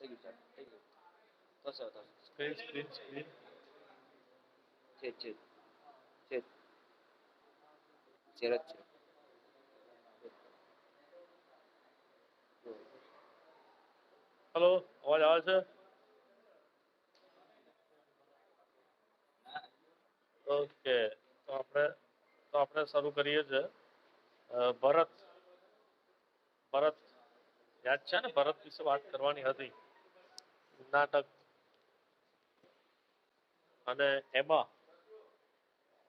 થઈ ગયું સર થઈ ગયું થશે થશે સ્ક્રીન સ્ક્રીન સ્ક્રીન છે છે શેર જ છે હેલો, અવાજ આવે છે? ઓકે, તો આપણે શરૂ કરીએ છીએ. ભરત ભરત યાદ છે ને? ભરત વિશે વાત કરવાની હતી, નાટક. અને એમાં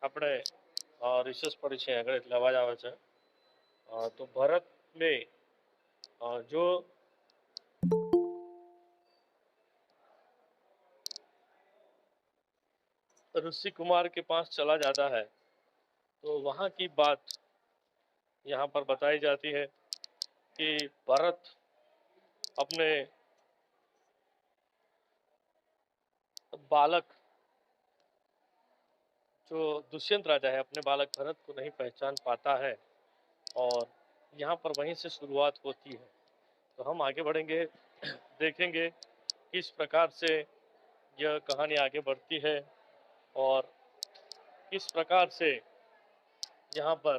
આપણે રિસર્ચ પડી છે આગળ, એટલે અવાજ આવે છે. તો ભરતને जो ऋषि कुमार के पास चला जाता है तो वहां की बात यहाँ पर बताई जाती है कि भरत अपने बालक, जो दुष्यंत राजा है, अपने बालक भरत को नहीं पहचान पाता है और यहाँ पर वहीं से शुरुआत होती है. तो हम आगे बढ़ेंगे, देखेंगे किस प्रकार से यह कहानी आगे बढ़ती है और किस प्रकार से यहाँ पर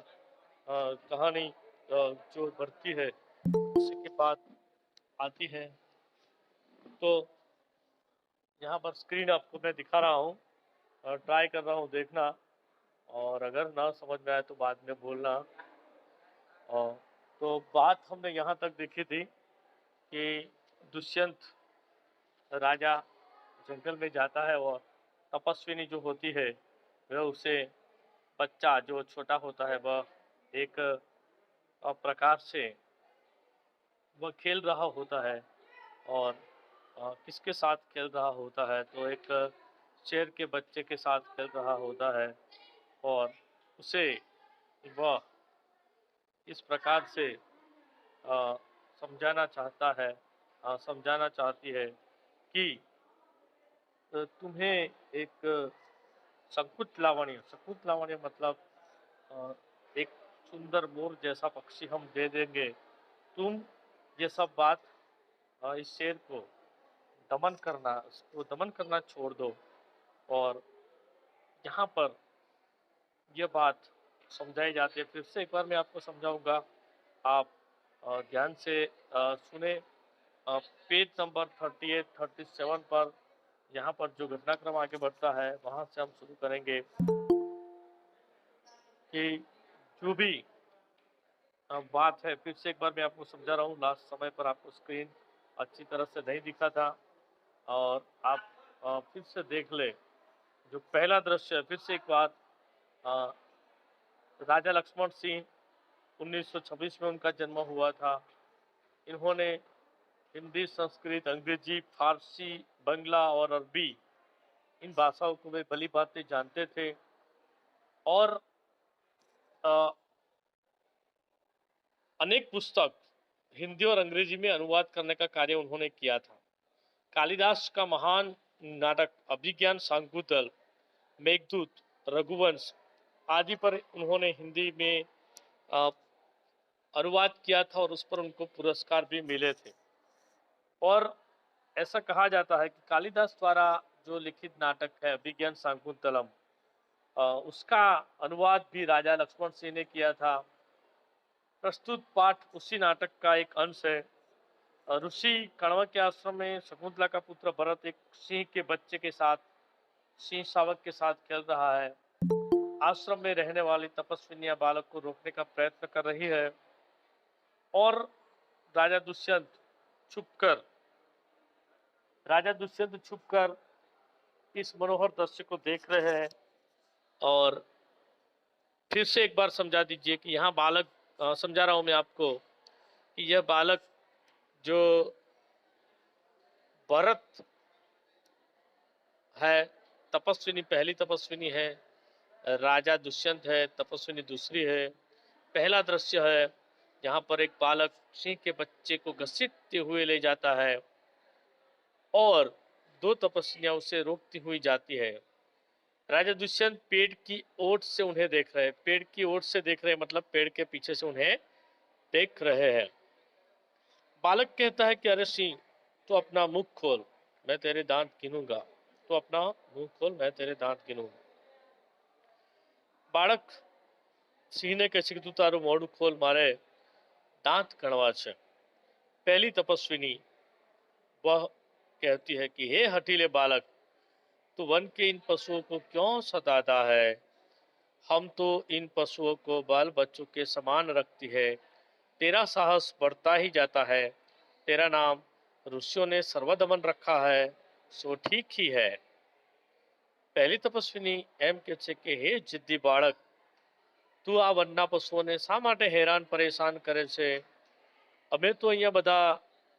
कहानी जो बढ़ती है उसी के बाद आती है. तो यहाँ पर स्क्रीन आपको मैं दिखा रहा हूँ, ट्राई कर रहा हूँ देखना, और अगर ना समझ में आए तो बाद में बोलना. तो बात हमने यहाँ तक देखी थी कि दुष्यंत राजा जंगल में जाता है और तपस्विनी जो होती है वह उसे, बच्चा जो छोटा होता है वह एक प्रकार से वह खेल रहा होता है और किसके साथ खेल रहा होता है, तो एक शेर के बच्चे के साथ खेल रहा होता है और उसे वह इस प्रकार से समझाना चाहता है, समझाना चाहती है कि तुम्हें एक शकुंत लावण्य मतलब एक सुंदर मोर जैसा पक्षी हम दे देंगे, तुम ये सब बात इस शेर को दमन करना छोड़ दो. और यहाँ पर यह बात समझाई जाती है. फिर से एक बार मैं आपको समझाऊंगा, आप ध्यान से सुने. पेज नंबर 38, 37 पर यहाँ पर जो घटनाक्रम आगे बढ़ता है वहां से हम शुरू करेंगे कि जो भी बात है. फिर से एक बार मैं आपको समझा रहा हूँ, लास्ट समय पर आपको स्क्रीन अच्छी तरह से नहीं दिखा था और आप फिर से देख ले. जो पहला दृश्य है, फिर से एक बार, राजा लक्ष्मण सिंह 1926 में उनका जन्म हुआ था. इन्होंने हिंदी, संस्कृत, अंग्रेजी, फारसी, बंगला और अरबी, इन भाषाओं को वे भली भांति जानते थे और अनेक पुस्तक हिंदी और अंग्रेजी में अनुवाद करने का कार्य उन्होंने किया था. कालिदास का महान नाटक अभिज्ञान शाकुंतल, मेघदूत, रघुवंश आदि पर उन्होंने हिंदी में अनुवाद किया था और उस पर उनको पुरस्कार भी मिले थे. और ऐसा कहा जाता है कि कालिदास द्वारा जो लिखित नाटक है अभिज्ञान शाकुंतलम, उसका अनुवाद भी राजा लक्ष्मण सिंह ने किया था. प्रस्तुत पाठ उसी नाटक का एक अंश है. ऋषि कण्व के आश्रम में शकुंतला का पुत्र भरत एक सिंह के बच्चे के साथ, सिंह शावक के साथ खेल रहा है. आश्रम में रहने वाली तपस्विनियां बालक को रोकने का प्रयत्न कर रही है और राजा दुष्यंत छुपकर इस मनोहर दृश्य को देख रहे हैं. और फिर से एक बार समझा दीजिए कि यहाँ बालक, समझा रहा हूं मैं आपको कि यह बालक जो भरत है, तपस्विनी पहली तपस्विनी है, राजा दुष्यंत है, तपस्विनी दूसरी है. पहला दृश्य है जहाँ पर एक बालक सिंह के बच्चे को घसीटते हुए ले जाता है और दो तपस्विनियां उसे रोकती हुई जाती है. राजा दुष्यंत पेड़ की ओट से उन्हें देख रहे हैं. पेड़ की ओट से देख रहे हैं मतलब पेड़ के पीछे से उन्हें देख रहे हैं. बालक कहता है कि अरे सिंह, तो अपना मुख खोल, मैं तेरे दांत गिनूंगा। तो अपना मुंह खोल, मैं तेरे दांत गिनूंगा। बालक સિંહને કહે છે કે તું તારું મોઢું ખોલ, મારે दांत गणवा છે। पहली तपस्विनी वह कहती है कि हे हठीले बालक, तू वन के इन पशुओं को क्यों सताता है? हम तो इन पशुओं को बाल बच्चों के समान रखती है। तेरा साहस बढ़ता ही जाता है। तेरा नाम ऋषियों ने सर्वदमन रखा है, सो ठीक ही है। पहली तपस्विनी એમ કહે છે કે હે જિદ્દી બાળક, તું આ વનના પશુઓને શા માટે હેરાન પરેશાન કરે છે? અમે તો અહીંયા બધા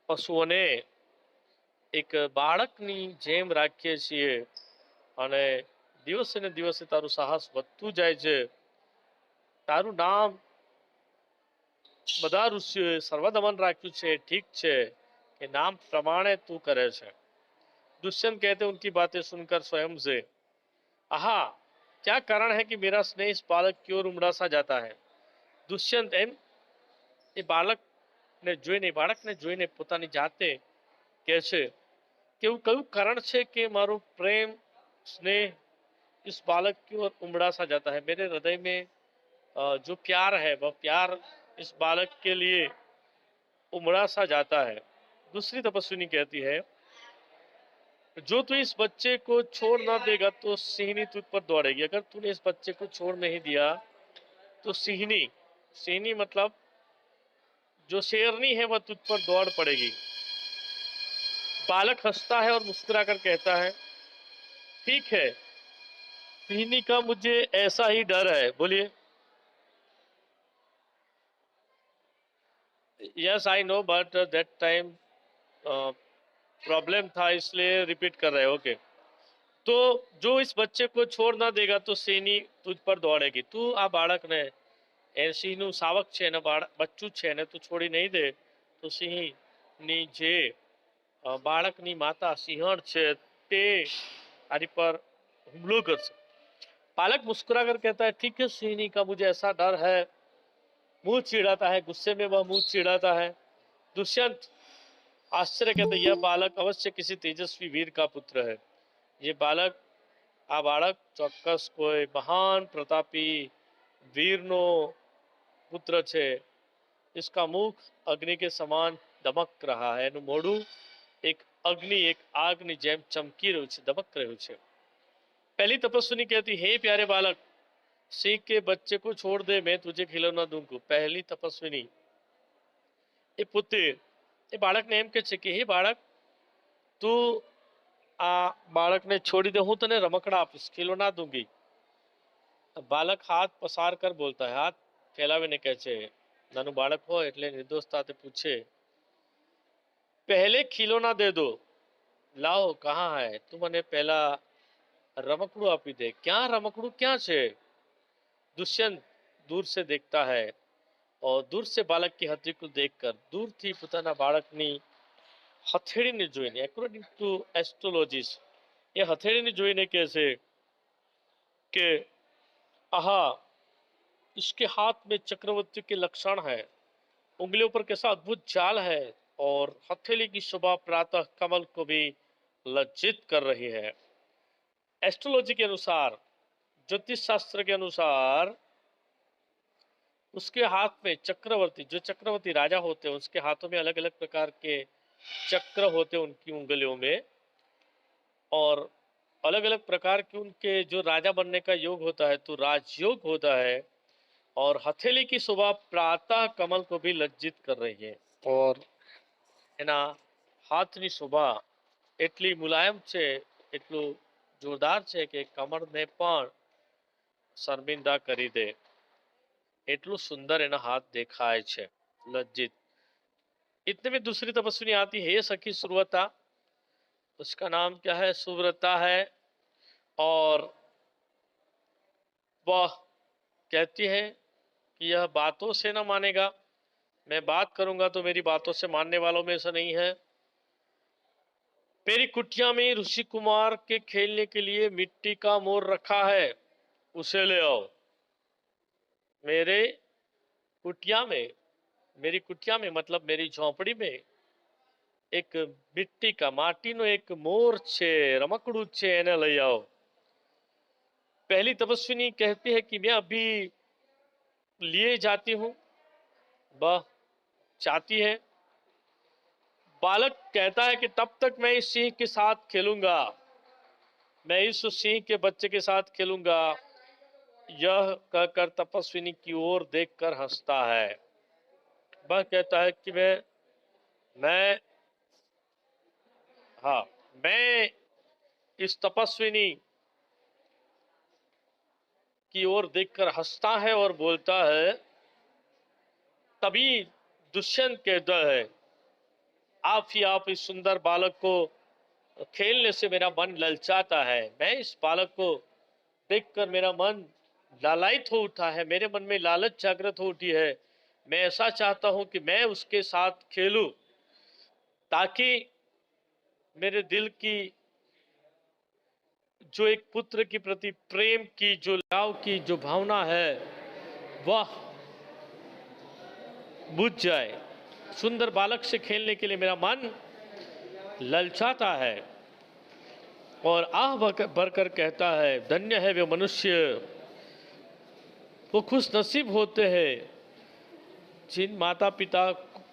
પશુઓને એક બાળકની જેમ રાખીએ છીએ અને દિવસે ને દિવસે તારું સાહસ વધતું જાય છે। તારું નામ બધા ઋષિઓએ સર્વદમન રાખ્યું છે, ठीक છે कि नाम प्रमाणे तू करे છે। दुष्यंत कहते उनकी बातें सुनकर स्वयं से, आहा, क्या कारण है कि मेरा स्नेह इस बालक की ओर उमड़ा सा जाता है? દુષ્યંત એમ એ બાળકને જોઈને પોતાની જાતે કહે છે કે એવું કયું કારણ છે કે મારું પ્રેમ સ્નેહ इस बालक की ओर उमड़ा सा जाता है। मेरे हृदय में जो प्यार है वह प्यार इस बालक के लिए उमड़ा सा जाता है। दूसरी तपस्विनी कहती है, जो तू इस बच्चे को छोड़ ना देगा तो सिंहनी तुझ पर दौड़ेगी। अगर तूने इस बच्चे को छोड़ नहीं दिया तो सिंहनी सिंहनी मतलब जो शेरनी है वह तुझ पर दौड़ पड़ेगी। बालक हंसता है और मुस्कुराकर कहता है, ठीक है, सिंहनी का मुझे ऐसा ही डर है। बोलिए। Yes I know but that time problem था, इसलिए रिपीट कर रहे हैं। ओके। तो जो इस बच्चे को छोड़ ना देगा तो सिंहनी तुझ पर दौड़ेगी। तू आ बालक ने સિંહનું સાવક છે ને બચ્ચું છે ને તું છોડી નહીં દે તો સિંહની જે બાળકની માતા સિંહણ છે તે આની પર હુમલો કરશે। बालक मुस्कुरा कर कहता है, ठीक है सिंहनी का मुझे ऐसा डर है। मुंह चिढ़ाता है, गुस्से में वह मुंह चिढ़ाता है। दुष्यंत आश्चर्य कहते, यह बालक अवश्य किसी तेजस्वी वीर का पुत्र है। ये बालक आ बालक ચોક્કસ કોઈ મહાન પ્રતાપી વીરનો પુત્ર છે। इसका मुख अग्नि के समान दमक रहा है। એનું મોઢું એક અગ્નિ એક આગની જેમ ચમકી રહ્યું છે, દમક રહ્યું છે। पहली तपस्विनी कहती, हे प्यारे बालक, सिंह के बच्चे को छोड़ दे, मैं तुझे खिलौना दूंगा। पहली तपस्विनी એ પોતે એ બાળકને એમ કહે છે કે હે બાળક, તું આ બાળકને છોડી દે, હું તને રમકડા આપીશ, ખिलौना दूंगी। બાલક હાથ પસાર કર બોલતા है, હાથ ફેલાવીને કહે છે। નાનું બાળક હોય એટલે નિર્દોષતાથી પૂછે, पहले खिलौना दे दो, लाओ कहाँ है, तू મને પહેલા રમકડું આપી દે। क्या રમકડું क्या છે? दुष्यंत दूर से देखता है और दूर से बालक की हथेली को देखकर दूर थी પોતાના બાળકની હથેળીને જોઈને, એકોર્ડિંગ ટુ એસ્ટ્રોલોજીस्ट એ હથેળીને જોઈને કહે છે કે આહા, इसके हाथ में चक्रवर्ती के लक्षण है, उंगलियों पर कैसा अद्भुत जाल है और हथेली की शोभा प्रातः कमल को भी लज्जित कर रही है। एस्ट्रोलॉजी के अनुसार, ज्योतिष शास्त्र के अनुसार उसके हाथ में चक्रवर्ती, जो चक्रवर्ती राजा होते हैं उसके हाथों में अलग अलग प्रकार के चक्र होते हैं उनकी उंगलियों में, और अलग अलग प्रकार के उनके जो राजा बनने का योग होता है तो राजयोग होता है। और हथेली की शोभा प्रातः कमल को भी लज्जित कर रही है। और એના હાથની શોભા એટલી મુલાયમ છે, એટલું જોરદાર છે કે કમળને પણ શર્મિંદા કરી દે, એટલું સુંદર એના હાથ દેખાય છે, लज्जित। इतने में दूसरी तपस्विनी आती है, सखी सुव्रता, उसका नाम क्या है, सुव्रता है, और वह कहती है कि यह बातों से न मानेगा, मैं बात करूंगा तो मेरी बातों से मानने वालों में से नहीं है। मेरी कुटिया में ऋषि कुमार के खेलने के लिए मिट्टी का मोर रखा है, उसे ले आओ। मेरे कुटिया में, मेरी कुटिया में मतलब मेरी झोंपड़ी में એક મિટ્ટી કા માટીનો એક મોર છે, રમકડું છે, એને લઈ आओ। पहली तपस्विनी कहती है कि मैं अभी लिए जाती हूँ। वह चाहती है। बालक कहता है कि तब तक मैं इस सिंह के साथ खेलूंगा, मैं इस सिंह के बच्चे के साथ खेलूंगा। यह कहकर तपस्विनी की ओर देखकर हंसता है। वह कहता है कि मैं हाँ मैं इस तपस्विनी की ओर देखकर हंसता है और बोलता है। तभी दुष्यंत कहता है, आप ही आप इस सुंदर बालक को खेलने से मेरा मन ललचाता है। मैं इस बालक को देखकर मेरा मन लालायित हो उठा है, मेरे मन में लालच जागृत हो उठी है। मैं ऐसा चाहता हूं कि मैं उसके साथ खेलूं, ताकि मेरे दिल की जो एक पुत्र के प्रति प्रेम की, जो लगाव की जो भावना है, वह बुझ जाए। सुंदर बालक से खेलने के लिए मेरा मन ललचाता है। और आह भरकर कहता है, धन्य है वे मनुष्य, वो खुश नसीब होते हैं जिन माता पिता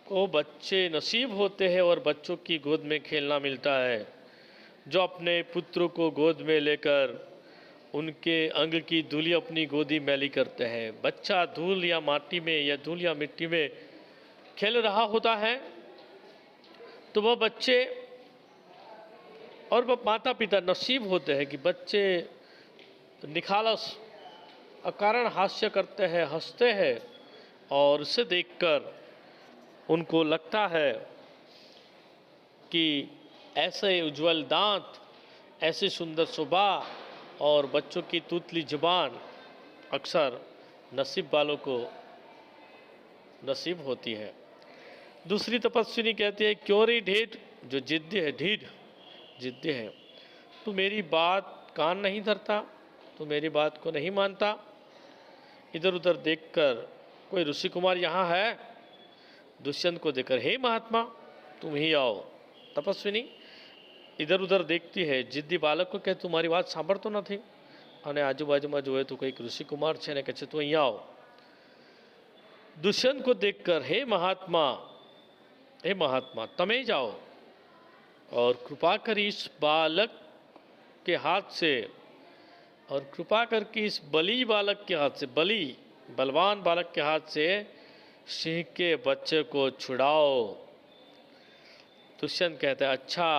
को बच्चे नसीब होते हैं और बच्चों की गोद में खेलना मिलता है, जो अपने पुत्रों को गोद में लेकर उनके अंग की धूली अपनी गोदी मैली करते हैं। बच्चा धूल या माटी में या धूल या मिट्टी में खेल रहा होता है, तो वह बच्चे और वह माता पिता नसीब होते हैं कि बच्चे निखालस अकारण हास्य करते हैं, हंसते हैं, और उसे देखकर उनको लगता है कि ऐसे उज्जवल दांत, ऐसी सुंदर सुबह और बच्चों की तूतली जुबान अक्सर नसीब वालों को नसीब होती है। दूसरी तपस्विनी कहती है, क्यों रे ढीठ, जो जिद्दी है, ढीठ जिद्दी है, तू मेरी बात कान नहीं धरता, तू मेरी बात को नहीं मानता। इधर उधर देखकर कोई ऋषि कुमार यहाँ है। दुष्यंत को देखकर, हे महात्मा तुम ही आओ। तपस्विनी इधर उधर देखती है, जिद्दी बालक को कहे, तुम्हारी बात सांभळतो નથી અને આજુબાજુમાં જોયે તો કંઈક ઋષિ કુમાર છે ને, કહે છે તું અહીંયા આવો। दुष्यंत को देखकर, हे महात्मा तमे जाओ और कृपा कर इस बालक के हाथ से, और कृपा करके इस बली बालक के हाथ से, बली बलवान बालक के हाथ से सिंह के बच्चे को छुड़ाओ। दुष्यंत कहता है, अच्छा।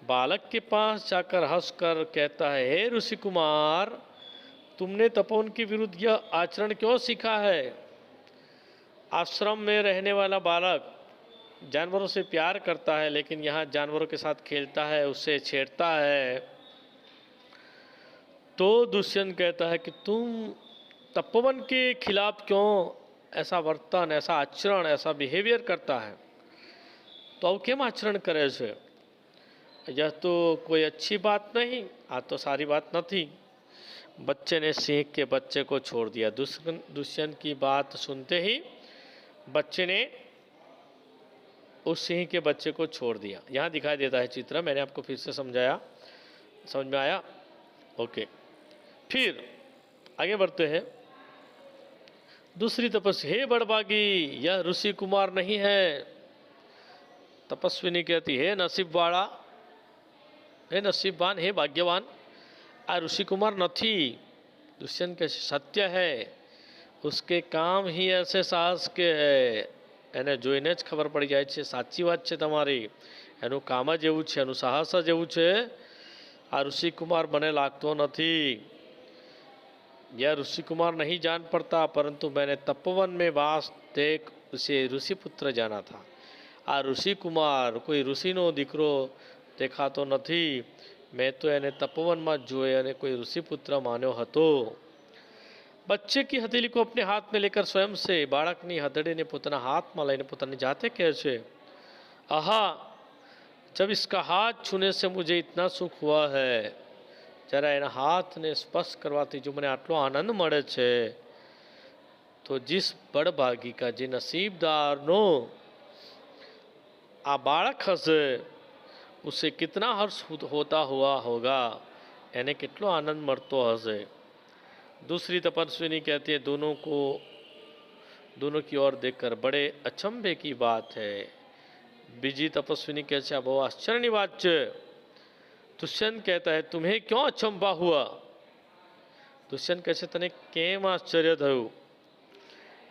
बालक के पास जाकर हंसकर कहता है, हे ऋषि कुमार, तुमने तपोवन के विरुद्ध यह आचरण क्यों सीखा है? आश्रम में रहने वाला बालक जानवरों से प्यार करता है, लेकिन यहाँ जानवरों के साथ खेलता है, उससे छेड़ता है। तो दुष्यंत कहता है कि तुम तपोवन के खिलाफ क्यों ऐसा वर्तन, ऐसा आचरण, ऐसा बिहेवियर करता है? तो अब केम आचरण करे छे? यह तो कोई अच्छी बात नहीं, आ तो सारी बात नहीं। बच्चे ने सिंह के बच्चे को छोड़ दिया। दुष्यंत की बात सुनते ही बच्चे ने उस सिंह के बच्चे को छोड़ दिया। यहाँ दिखाई देता है चित्र, मैंने आपको फिर से समझाया, समझ में आया? ओके, फिर आगे बढ़ते हैं। दूसरी तपस्या, हे बड़भागी, यह ऋषि कुमार नहीं है। तपस्विनी कहती, हे नसीब वाला, हे नसीबवान, हे भाग्यवान, आ ऋषि कुमार नहीं। दुष्यंत के सत्य है, उसके काम ही ऐसे साहस के है, એને જોઈને જ ખબર પડી જાય છે સાચી વાત છે તમારી, એનું કામ જ એવું છે, એનું સાહસ જ એવું છે। આ ઋષિ કુમાર મને લાગતો નથી। यह ऋषि कुमार नहीं जान पड़ता, परंतु मैंने तपोवन में वास देख उसे ऋषि पुत्र जाना था। आ ऋषि कुमार कोई ऋषिनो दीकरो देखातो नहीं, मैं तो एने तपोवन में जोए अने कोई ऋषि पुत्र मान्यो हतो। बच्चे की हथेली को अपने हाथ में लेकर स्वयं से बाळकनी हथेली ने पोताना हाथ में लईने पोतानी जाते कहे छे, आहा, जब इसका हाथ छूने से मुझे इतना सुख हुआ है, जरा एना हाथ ने स्पर्श करवाती जो मैंने आटलो आनंद मळे छे, तो जिस बड़भागी का, जे नसीबदार नो આ બાળક હશે ઉસે કિતના હર્ષ હોતા हुआ होगा, એને કેટલો આનંદ મળતો હશે। दूसरी तपस्विनी कहती है दोनों की ओर देखकर बड़े अचंभे की बात है। बीजी तपस्विनी कहते हैं बहुत आश्चर्य बात है। दुष्यंत कहता है तुम्हें क्यों अचंभा हुआ। दुष्यंत कहते तने केम आश्चर्य थयु।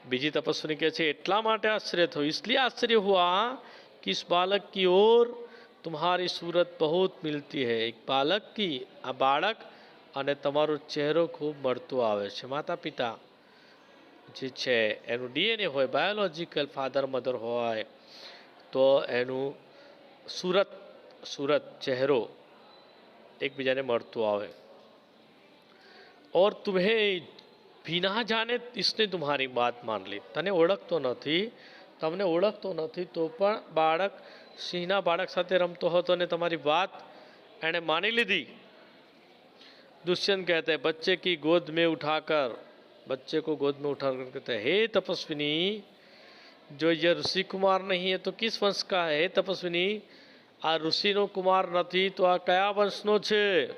बीजी तपस्विनी कहते एटला माटे आश्चर्य थयु, इसलिए आश्चर्य हुआ कि इस बालक की ओर तुम्हारी सूरत बहुत मिलती है। एक बालक की आ बालक અને તમારો ચહેરો ખૂબ મળતો આવે છે। માતા પિતા જે છે એનું ડીએનએ હોય, બાયોલોજિકલ ફાધર મધર હોય તો એનું सूरत चेहरो એકબીજાને મળતો આવે। और तुम्हें बिना जाने इसने तुम्हारी बात मान ली। तने ઓળખતો નથી, તમને ઓળખતો નથી તો પણ બાળક સિંહના બાળક સાથે રમતો હતો અને તમારી વાત એણે માની લીધી। दुष्यंत कहते हैं बच्चे को गोद में उठाकर कहते हैं हे तपस्विनी, जो ये ऋषि कुमार नहीं है तो किस वंश का है। हे तपस्विनी, आ ऋषिनो कुमार नहीं तो आ कया वंशनो छे।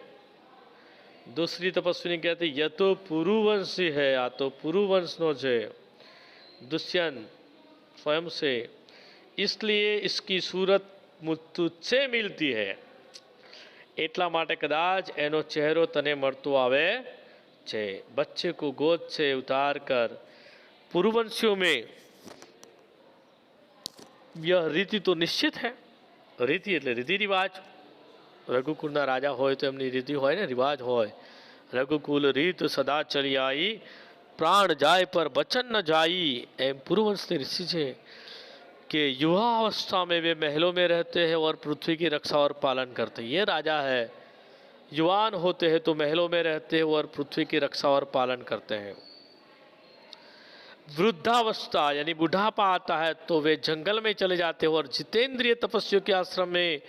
दूसरी तपस्विनी कहती यह तो पुरुवंशी है, आ तो पुरुवंशनो छे। दुष्यंत स्वयं से, इसलिए इसकी सूरत तुझसे मिलती है, એટલા માટે કદાચ એનો ચહેરો તને મળતો આવે છે। बच्चे को गोद से उतार कर पूर्ववंशियों में यह रीति तो निश्चित है। रीति એટલે રીતિ રિવાજ। રઘુકુળના રાજા હોય તો એમની રીતિ હોય ને, રિવાજ હોય। રઘુકુલ રીત સદા ચલી आई, प्राण जाए पर वचन न जाई। એમ પૂર્વવંશની ઋષિ છે कि युवा अवस्था में वे महलों में रहते हैं और पृथ्वी की रक्षा और पालन करते हैं। ये राजा है, युवान होते हैं तो महलों में रहते हैं और पृथ्वी की रक्षा और पालन करते हैं। वृद्धावस्था यानी बुढ़ापा आता है तो वे जंगल में चले जाते हैं और जितेंद्रिय तपस्वियों के आश्रम में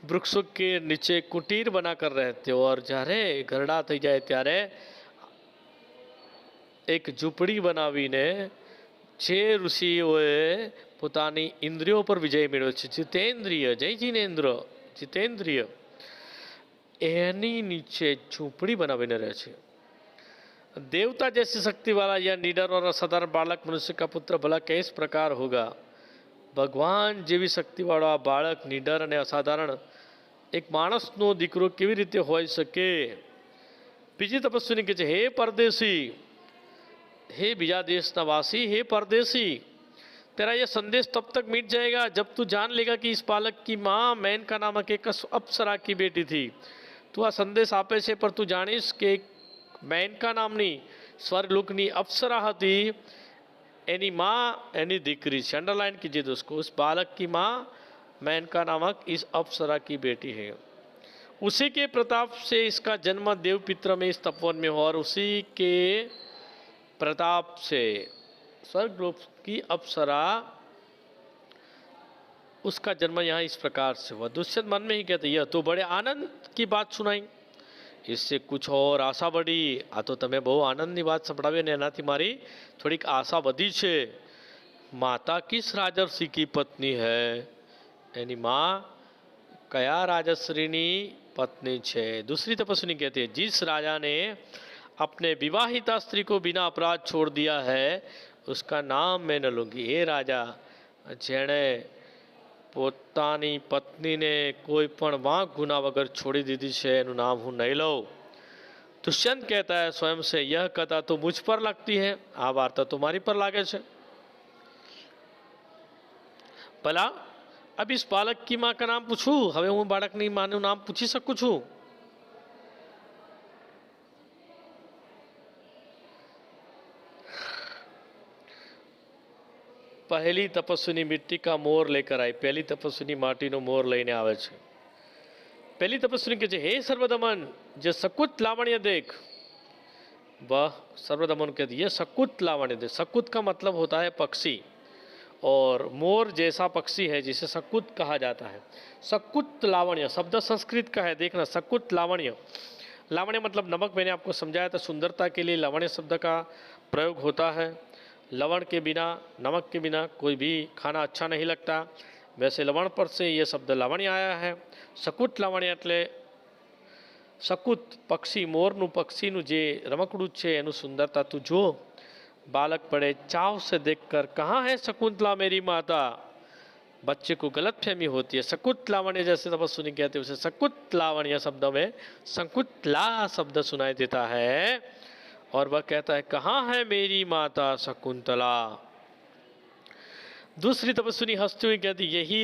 वृक्षों के नीचे कुटीर बनाकर रहते हैं। और જ્યારે ઘરડા થઈ જાય ત્યારે એક ઝૂંપડી બનાવીને જે ઋષિઓએ પોતાની ઇન્દ્રિયો પર વિજય મેળવ્યો છે, जितेंद्रिय, जय जिनेन्द्र, जितेंद्रिय, એની નીચે ઝૂંપડી બનાવીને રહે છે। देवता जैसी शक्ति वाला यह निडर और असाधारण बालक मनुष्य का पुत्र भला किस प्रकार होगा। भगवान જેવી શક્તિવાળો આ બાળક નિડર અને અસાધારણ એક માણસનો દીકરો કેવી રીતે હોઈ શકે। બીજી તપસ્વીની કહે છે હે પરદેશી, हे बीजा देशना वासी, हे परदेसी, तेरा यह संदेश तब तक मिट जाएगा जब तू जान लेगा कि इस बालक की माँ मेनका नामक एक अप्सरा की बेटी थी। तू आ संदेश आपे छे पर तू जानीश कि मेनका नामनी स्वर्गलोकनी अप्सरा हती, एनी माँ एनी दीकरी छे। अंडरलाइन कीजिए दोस्तों, उस बालक की माँ मेनका नामक इस अप्सरा की बेटी है। उसी के प्रताप से इसका जन्म देवपित्र में इस तपोवन में हो और उसी के प्रताप से स्वर्गलोक की अप्सरा उसका जन्म यहाँ इस प्रकार से हुआ। दुष्यंत मन में ही कहते यह तो बड़े आनंद की बात सुनाई, इससे कुछ और आशा बढ़ी। आ तो तमे बहु आनंदनी बात संभळावी ने एनाथी मारी थोड़ीक आशा वधी छे। माता किस राजर्षि की पत्नी है, एनी माँ कया राजश्रीनी पत्नी छे। दूसरी तपस्विनी कहती है जिस राजा ने अपने विवाहिता स्त्री को बिना अपराध छोड़ दिया है उसका नाम मैं न लूँगी। ये राजा जेणे પોતાની પત્નીને કોઈ પણ વાંક ગુના વગર છોડી દીધી છે એનું નામ હું નહીં લઉં। दुष्यंत कहता है स्वयं से यह कथा तो मुझ पर लगती है, आ वार्ता तुम्हारी पर लागे छे। भला अब इस बालक की माँ का नाम पूछूं, हवे हूँ बाळकनी माँનું नाम पूछी सकूं छूं। पहली तपस्विनी मिट्टी का मोर लेकर आई। पहली तपस्विनी माटीनो मोर लईने आवे छे। पहली तपस्विनी कहे छे हे सर्वदमन, जे सकुत लावण्य देख। वह सर्वदमन कहती है सकुत लावण्य देख। सकुत का मतलब होता है पक्षी, और मोर जैसा पक्षी है जिसे सकुत कहा जाता है। सकुत लावण्य शब्द संस्कृत का है, देखना सकुत लावण्य। लावण्य मतलब नमक, मैंने आपको समझाया था सुंदरता के लिए लावण्य शब्द का प्रयोग होता है। लवण के बिना, नमक के बिना कोई भी खाना अच्छा नहीं लगता। वैसे लवण पर से ये शब्द लावण्य आया है। શકુત લાવણ્ય એટલે શકુત પક્ષી, મોરનું પક્ષીનું જે રમકડું છે એનું સુંદરતા તું જો। बालक बड़े चाव से देखकर कहाँ है शकुंतला मेरी माता। बच्चे को गलत फहमी होती है। શકુત लावण्य जैसे तपस्विनी कहते हैं उसे શકુत लावण्य शब्द में શકુंतला शब्द सुनाई देता है और वह कहता है कहाँ है मेरी माता शकुंतला। दूसरी तपस्विनी हंसती हुई कहती यही